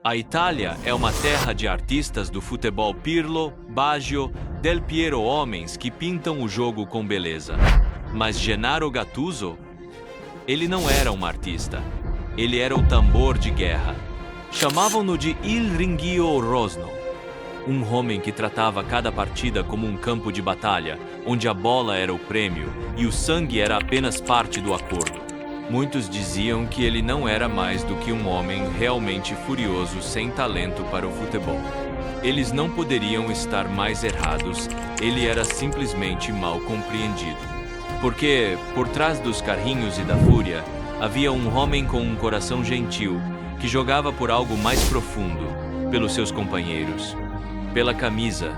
A Itália é uma terra de artistas do futebol Pirlo, Baggio, Del Piero, homens que pintam o jogo com beleza. Mas Gennaro Gattuso? Ele não era um artista. Ele era o tambor de guerra. Chamavam-no de Il Ringhio Rosno. Um homem que tratava cada partida como um campo de batalha, onde a bola era o prêmio e o sangue era apenas parte do acordo. Muitos diziam que ele não era mais do que um homem realmente furioso sem talento para o futebol. Eles não poderiam estar mais errados, ele era simplesmente mal compreendido. Porque, por trás dos carrinhos e da fúria, havia um homem com um coração gentil, que jogava por algo mais profundo, pelos seus companheiros, pela camisa,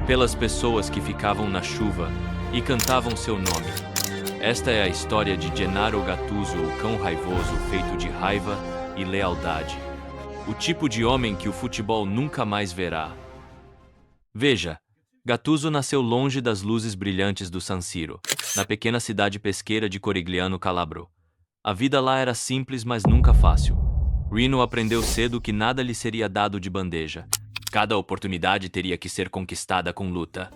pelas pessoas que ficavam na chuva e cantavam seu nome. Esta é a história de Gennaro Gattuso, o cão raivoso feito de raiva e lealdade. O tipo de homem que o futebol nunca mais verá. Veja, Gattuso nasceu longe das luzes brilhantes do San Siro, na pequena cidade pesqueira de Corigliano Calabro. A vida lá era simples, mas nunca fácil. Rino aprendeu cedo que nada lhe seria dado de bandeja. Cada oportunidade teria que ser conquistada com luta.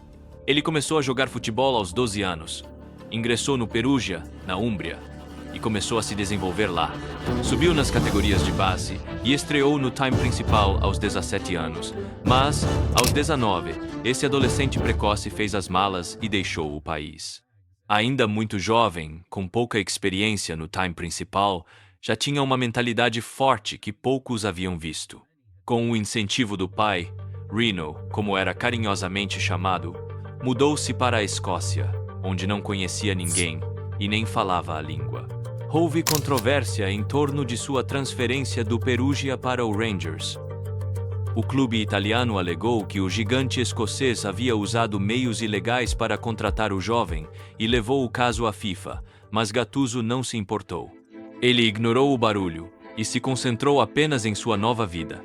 Ele começou a jogar futebol aos 12 anos. Ingressou no Perugia, na Úmbria, e começou a se desenvolver lá. Subiu nas categorias de base e estreou no time principal aos 17 anos. Mas, aos 19, esse adolescente precoce fez as malas e deixou o país. Ainda muito jovem, com pouca experiência no time principal, já tinha uma mentalidade forte que poucos haviam visto. Com o incentivo do pai, Rino, como era carinhosamente chamado, mudou-se para a Escócia, onde não conhecia ninguém e nem falava a língua. Houve controvérsia em torno de sua transferência do Perugia para o Rangers. O clube italiano alegou que o gigante escocês havia usado meios ilegais para contratar o jovem e levou o caso à FIFA, mas Gattuso não se importou. Ele ignorou o barulho e se concentrou apenas em sua nova vida.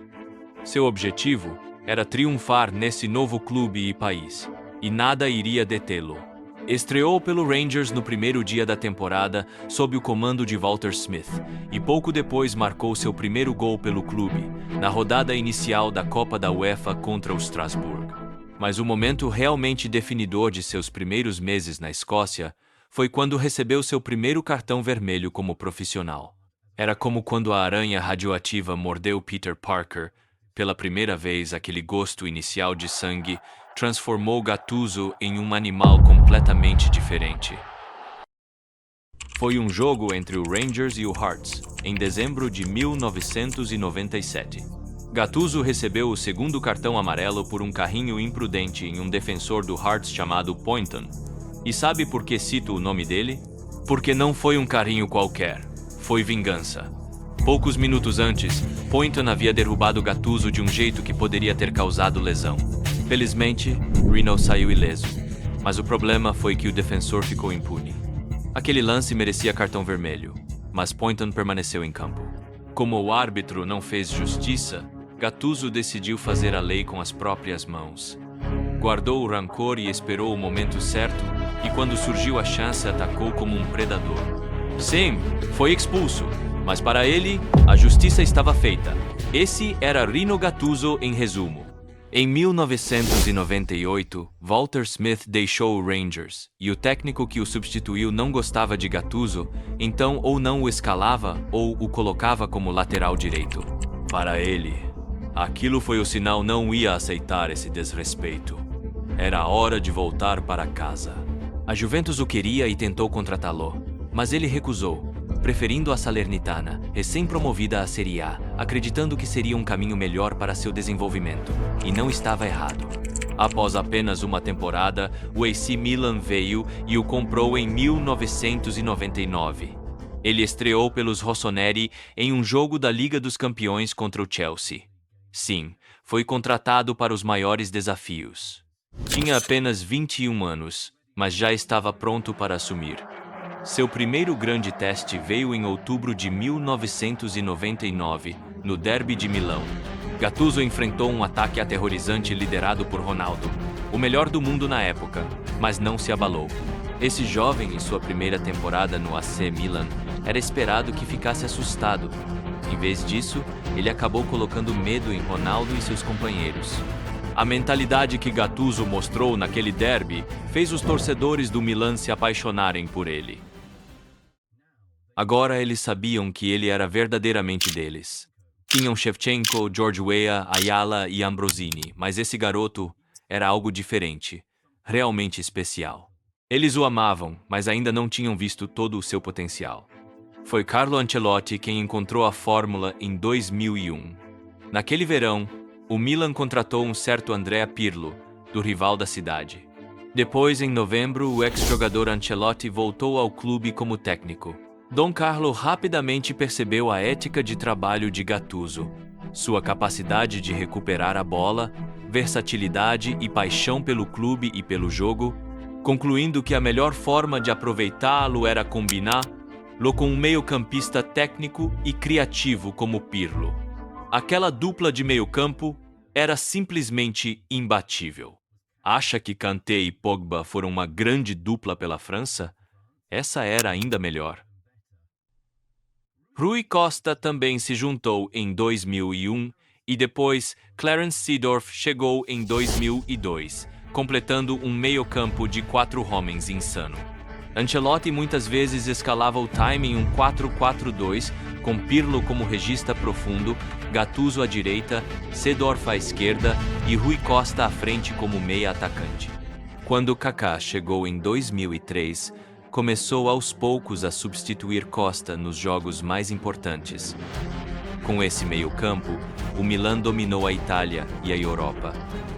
Seu objetivo era triunfar nesse novo clube e país, e nada iria detê-lo. Estreou pelo Rangers no primeiro dia da temporada, sob o comando de Walter Smith, e pouco depois marcou seu primeiro gol pelo clube, na rodada inicial da Copa da UEFA contra o Strasbourg. Mas o momento realmente definidor de seus primeiros meses na Escócia foi quando recebeu seu primeiro cartão vermelho como profissional. Era como quando a aranha radioativa mordeu Peter Parker. Pela primeira vez, aquele gosto inicial de sangue transformou Gattuso em um animal completamente diferente. Foi um jogo entre o Rangers e o Hearts, em dezembro de 1997. Gattuso recebeu o segundo cartão amarelo por um carrinho imprudente em um defensor do Hearts chamado Poynton. E sabe por que cito o nome dele? Porque não foi um carrinho qualquer, foi vingança. Poucos minutos antes, Poynton havia derrubado Gattuso de um jeito que poderia ter causado lesão. Felizmente, Rino saiu ileso, mas o problema foi que o defensor ficou impune. Aquele lance merecia cartão vermelho, mas Poynton permaneceu em campo. Como o árbitro não fez justiça, Gattuso decidiu fazer a lei com as próprias mãos. Guardou o rancor e esperou o momento certo, e quando surgiu a chance, atacou como um predador. Sim, foi expulso, mas para ele, a justiça estava feita. Esse era Rino Gattuso em resumo. Em 1998, Walter Smith deixou o Rangers, e o técnico que o substituiu não gostava de Gattuso, então ou não o escalava ou o colocava como lateral direito. Para ele, aquilo foi o sinal não ia aceitar esse desrespeito. Era hora de voltar para casa. A Juventus o queria e tentou contratá-lo, mas ele recusou, preferindo a Salernitana, recém-promovida à Serie A, acreditando que seria um caminho melhor para seu desenvolvimento. E não estava errado. Após apenas uma temporada, o AC Milan veio e o comprou em 1999. Ele estreou pelos rossoneri em um jogo da Liga dos Campeões contra o Chelsea. Sim, foi contratado para os maiores desafios. Tinha apenas 21 anos, mas já estava pronto para assumir. Seu primeiro grande teste veio em outubro de 1999, no Derby de Milão. Gattuso enfrentou um ataque aterrorizante liderado por Ronaldo, o melhor do mundo na época, mas não se abalou. Esse jovem, em sua primeira temporada no AC Milan, era esperado que ficasse assustado. Em vez disso, ele acabou colocando medo em Ronaldo e seus companheiros. A mentalidade que Gattuso mostrou naquele derby fez os torcedores do Milan se apaixonarem por ele. Agora eles sabiam que ele era verdadeiramente deles. Tinham Shevchenko, George Weah, Ayala e Ambrosini, mas esse garoto era algo diferente, realmente especial. Eles o amavam, mas ainda não tinham visto todo o seu potencial. Foi Carlo Ancelotti quem encontrou a fórmula em 2001. Naquele verão, o Milan contratou um certo Andrea Pirlo, do rival da cidade. Depois, em novembro, o ex-jogador Ancelotti voltou ao clube como técnico. Dom Carlo rapidamente percebeu a ética de trabalho de Gattuso, sua capacidade de recuperar a bola, versatilidade e paixão pelo clube e pelo jogo, concluindo que a melhor forma de aproveitá-lo era combiná-lo com um meio-campista técnico e criativo como Pirlo. Aquela dupla de meio-campo era simplesmente imbatível. Acha que Kanté e Pogba foram uma grande dupla pela França? Essa era ainda melhor. Rui Costa também se juntou em 2001 e depois Clarence Seedorf chegou em 2002, completando um meio-campo de 4 homens insano. Ancelotti muitas vezes escalava o time em um 4-4-2, com Pirlo como regista profundo, Gattuso à direita, Seedorf à esquerda e Rui Costa à frente como meia-atacante. Quando Kaká chegou em 2003, começou aos poucos a substituir Costa nos jogos mais importantes. Com esse meio-campo, o Milan dominou a Itália e a Europa.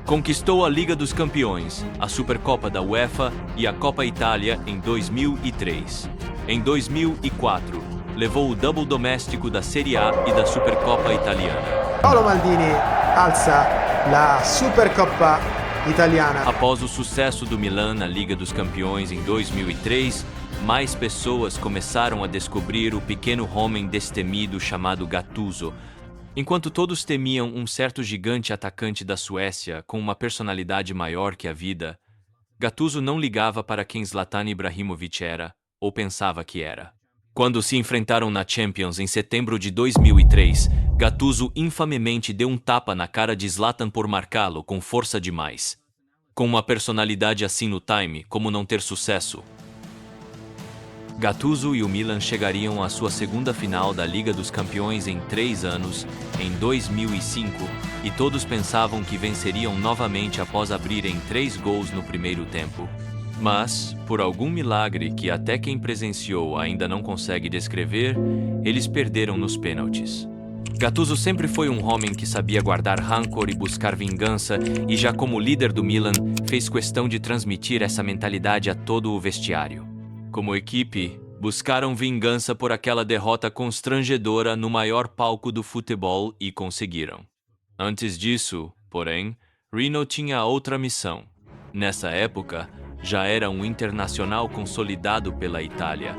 Conquistou a Liga dos Campeões, a Supercopa da UEFA e a Copa Itália em 2003. Em 2004, levou o double doméstico da Serie A e da Supercopa italiana. Paolo Maldini alza la Supercoppa italiana. Após o sucesso do Milan na Liga dos Campeões em 2003, mais pessoas começaram a descobrir o pequeno homem destemido chamado Gattuso. Enquanto todos temiam um certo gigante atacante da Suécia com uma personalidade maior que a vida, Gattuso não ligava para quem Zlatan Ibrahimovic era, ou pensava que era. Quando se enfrentaram na Champions em setembro de 2003, Gattuso infamemente deu um tapa na cara de Zlatan por marcá-lo com força demais. Com uma personalidade assim no time, como não ter sucesso? Gattuso e o Milan chegariam à sua segunda final da Liga dos Campeões em 3 anos, em 2005, e todos pensavam que venceriam novamente após abrirem 3 gols no primeiro tempo. Mas, por algum milagre que até quem presenciou ainda não consegue descrever, eles perderam nos pênaltis. Gattuso sempre foi um homem que sabia guardar rancor e buscar vingança, e já como líder do Milan, fez questão de transmitir essa mentalidade a todo o vestiário. Como equipe, buscaram vingança por aquela derrota constrangedora no maior palco do futebol e conseguiram. Antes disso, porém, Rino tinha outra missão. Nessa época, já era um internacional consolidado pela Itália.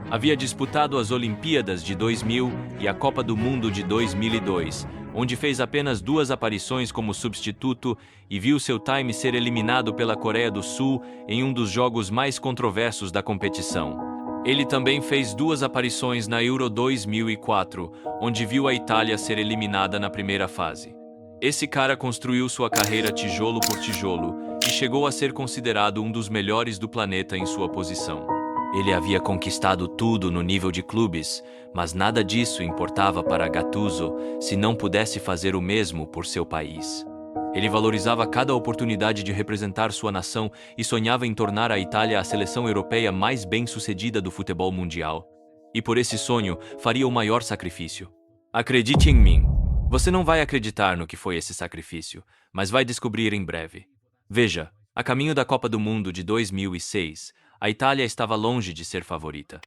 Havia disputado as Olimpíadas de 2000 e a Copa do Mundo de 2002, onde fez apenas 2 aparições como substituto e viu seu time ser eliminado pela Coreia do Sul em um dos jogos mais controversos da competição. Ele também fez 2 aparições na Euro 2004, onde viu a Itália ser eliminada na primeira fase. Esse cara construiu sua carreira tijolo por tijolo e chegou a ser considerado um dos melhores do planeta em sua posição. Ele havia conquistado tudo no nível de clubes, mas nada disso importava para Gattuso se não pudesse fazer o mesmo por seu país. Ele valorizava cada oportunidade de representar sua nação e sonhava em tornar a Itália a seleção europeia mais bem-sucedida do futebol mundial. E por esse sonho, faria o maior sacrifício. Acredite em mim, você não vai acreditar no que foi esse sacrifício, mas vai descobrir em breve. Veja, a caminho da Copa do Mundo de 2006, a Itália estava longe de ser favorita.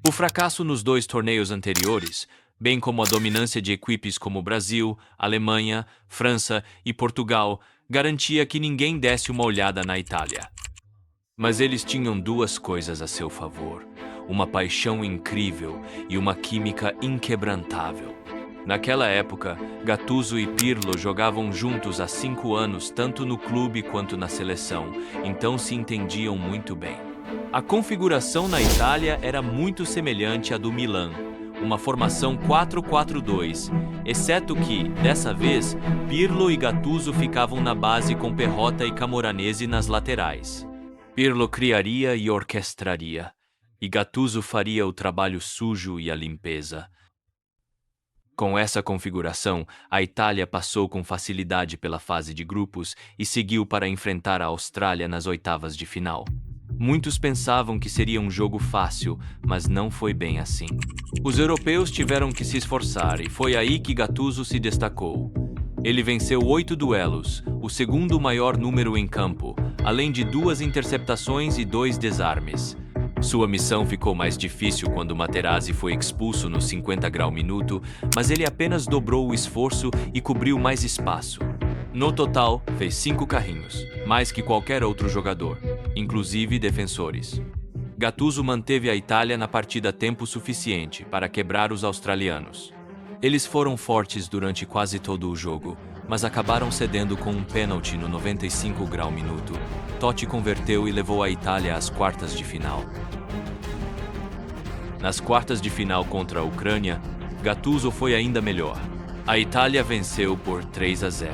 O fracasso nos 2 torneios anteriores, bem como a dominância de equipes como Brasil, Alemanha, França e Portugal, garantia que ninguém desse uma olhada na Itália. Mas eles tinham 2 coisas a seu favor: uma paixão incrível e uma química inquebrantável. Naquela época, Gattuso e Pirlo jogavam juntos há 5 anos tanto no clube quanto na seleção, então se entendiam muito bem. A configuração na Itália era muito semelhante à do Milan. uma formação 4-4-2, exceto que, dessa vez, Pirlo e Gattuso ficavam na base com Perrotta e Camoranesi nas laterais. Pirlo criaria e orquestraria, e Gattuso faria o trabalho sujo e a limpeza. Com essa configuração, a Itália passou com facilidade pela fase de grupos e seguiu para enfrentar a Austrália nas oitavas de final. Muitos pensavam que seria um jogo fácil, mas não foi bem assim. Os europeus tiveram que se esforçar e foi aí que Gattuso se destacou. Ele venceu 8 duelos, o segundo maior número em campo, além de 2 interceptações e 2 desarmes. Sua missão ficou mais difícil quando Materazzi foi expulso no 50 grau minuto, mas ele apenas dobrou o esforço e cobriu mais espaço. No total, fez 5 carrinhos, mais que qualquer outro jogador, inclusive defensores. Gattuso manteve a Itália na partida tempo suficiente para quebrar os australianos. Eles foram fortes durante quase todo o jogo, mas acabaram cedendo com um pênalti no 95 grau minuto. Totti converteu e levou a Itália às quartas de final. Nas quartas de final contra a Ucrânia, Gattuso foi ainda melhor. A Itália venceu por 3-0.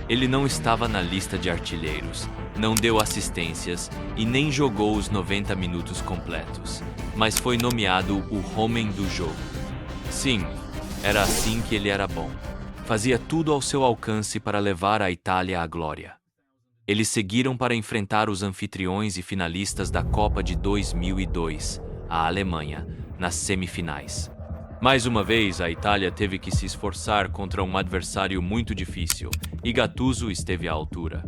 Ele não estava na lista de artilheiros, não deu assistências e nem jogou os 90 minutos completos, mas foi nomeado o homem do jogo. Sim, era assim que ele era bom. Fazia tudo ao seu alcance para levar a Itália à glória. Eles seguiram para enfrentar os anfitriões e finalistas da Copa de 2002, a Alemanha, nas semifinais. Mais uma vez, a Itália teve que se esforçar contra um adversário muito difícil, e Gattuso esteve à altura.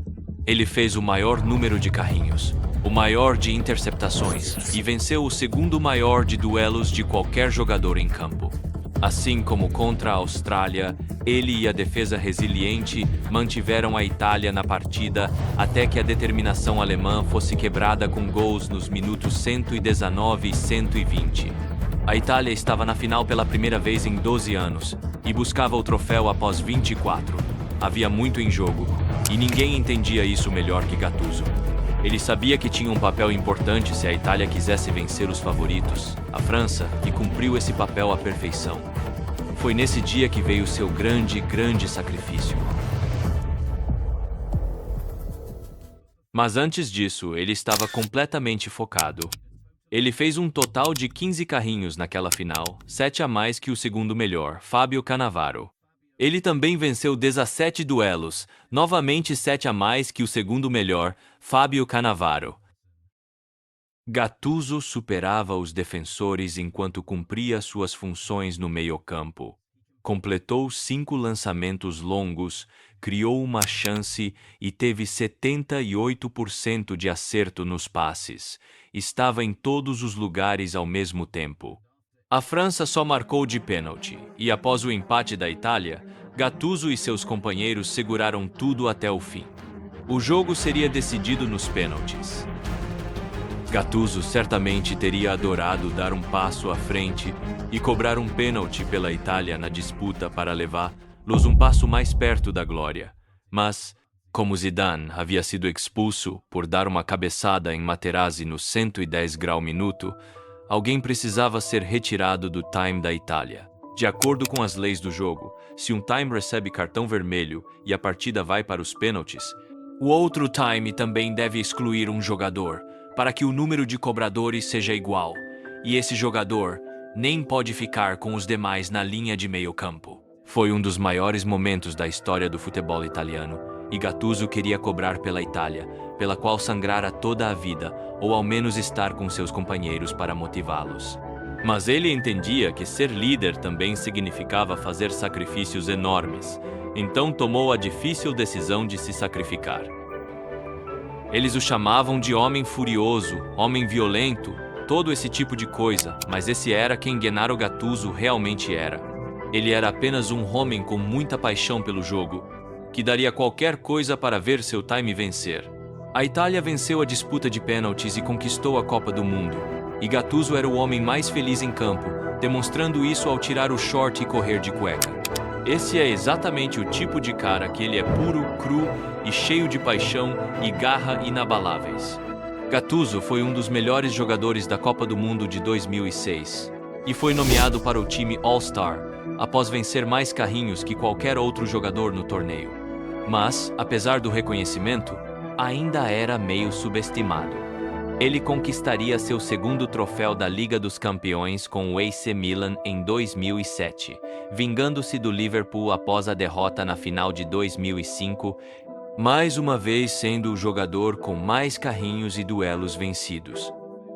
Ele fez o maior número de carrinhos, o maior de interceptações, e venceu o segundo maior de duelos de qualquer jogador em campo. Assim como contra a Austrália, ele e a defesa resiliente mantiveram a Itália na partida até que a determinação alemã fosse quebrada com gols nos minutos 119 e 120. A Itália estava na final pela primeira vez em 12 anos e buscava o troféu após 24. Havia muito em jogo e ninguém entendia isso melhor que Gattuso. Ele sabia que tinha um papel importante se a Itália quisesse vencer os favoritos, a França, e cumpriu esse papel à perfeição. Foi nesse dia que veio seu grande sacrifício. Mas antes disso, ele estava completamente focado. Ele fez um total de 15 carrinhos naquela final, 7 a mais que o segundo melhor, Fábio Cannavaro. Ele também venceu 17 duelos, novamente 7 a mais que o segundo melhor, Fábio Cannavaro. Gattuso superava os defensores enquanto cumpria suas funções no meio-campo. Completou 5 lançamentos longos, criou uma chance e teve 78% de acerto nos passes. Estava em todos os lugares ao mesmo tempo. A França só marcou de pênalti, e após o empate da Itália, Gattuso e seus companheiros seguraram tudo até o fim. O jogo seria decidido nos pênaltis. Gattuso certamente teria adorado dar um passo à frente e cobrar um pênalti pela Itália na disputa para levá-los um passo mais perto da glória. Mas, como Zidane havia sido expulso por dar uma cabeçada em Materazzi no 110 grau minuto, alguém precisava ser retirado do time da Itália. De acordo com as leis do jogo, se um time recebe cartão vermelho e a partida vai para os pênaltis, o outro time também deve excluir um jogador, para que o número de cobradores seja igual, e esse jogador nem pode ficar com os demais na linha de meio-campo. Foi um dos maiores momentos da história do futebol italiano, e Gattuso queria cobrar pela Itália, pela qual sangrara toda a vida, ou ao menos estar com seus companheiros para motivá-los. Mas ele entendia que ser líder também significava fazer sacrifícios enormes, então tomou a difícil decisão de se sacrificar. Eles o chamavam de homem furioso, homem violento, todo esse tipo de coisa, mas esse era quem Gennaro Gattuso realmente era. Ele era apenas um homem com muita paixão pelo jogo, que daria qualquer coisa para ver seu time vencer. A Itália venceu a disputa de pênaltis e conquistou a Copa do Mundo, e Gattuso era o homem mais feliz em campo, demonstrando isso ao tirar o short e correr de cueca. Esse é exatamente o tipo de cara que ele é puro, cru e cheio de paixão e garra inabaláveis. Gattuso foi um dos melhores jogadores da Copa do Mundo de 2006. e foi nomeado para o time All-Star, após vencer mais carrinhos que qualquer outro jogador no torneio. Mas, apesar do reconhecimento, ainda era meio subestimado. Ele conquistaria seu segundo troféu da Liga dos Campeões com o AC Milan em 2007, vingando-se do Liverpool após a derrota na final de 2005, mais uma vez sendo o jogador com mais carrinhos e duelos vencidos.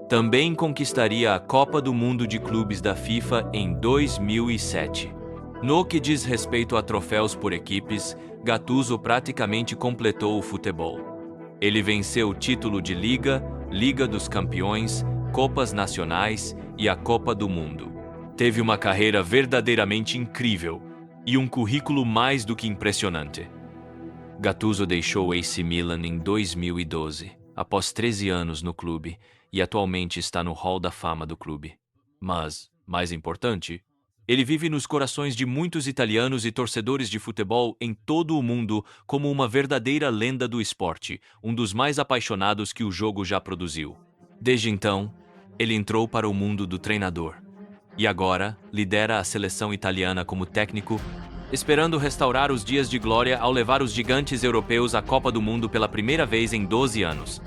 Também conquistaria a Copa do Mundo de Clubes da FIFA em 2007. No que diz respeito a troféus por equipes, Gattuso praticamente completou o futebol. Ele venceu o título de Liga, Liga dos Campeões, Copas Nacionais e a Copa do Mundo. Teve uma carreira verdadeiramente incrível e um currículo mais do que impressionante. Gattuso deixou o AC Milan em 2012, após 13 anos no clube, e atualmente está no Hall da Fama do clube. Mas, mais importante, ele vive nos corações de muitos italianos e torcedores de futebol em todo o mundo como uma verdadeira lenda do esporte, um dos mais apaixonados que o jogo já produziu. Desde então, ele entrou para o mundo do treinador e agora lidera a seleção italiana como técnico, esperando restaurar os dias de glória ao levar os gigantes europeus à Copa do Mundo pela primeira vez em 12 anos.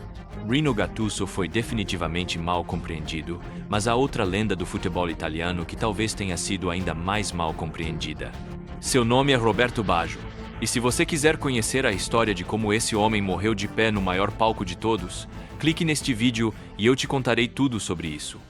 Rino Gattuso foi definitivamente mal compreendido, mas há outra lenda do futebol italiano que talvez tenha sido ainda mais mal compreendida. Seu nome é Roberto Baggio, e se você quiser conhecer a história de como esse homem morreu de pé no maior palco de todos, clique neste vídeo e eu te contarei tudo sobre isso.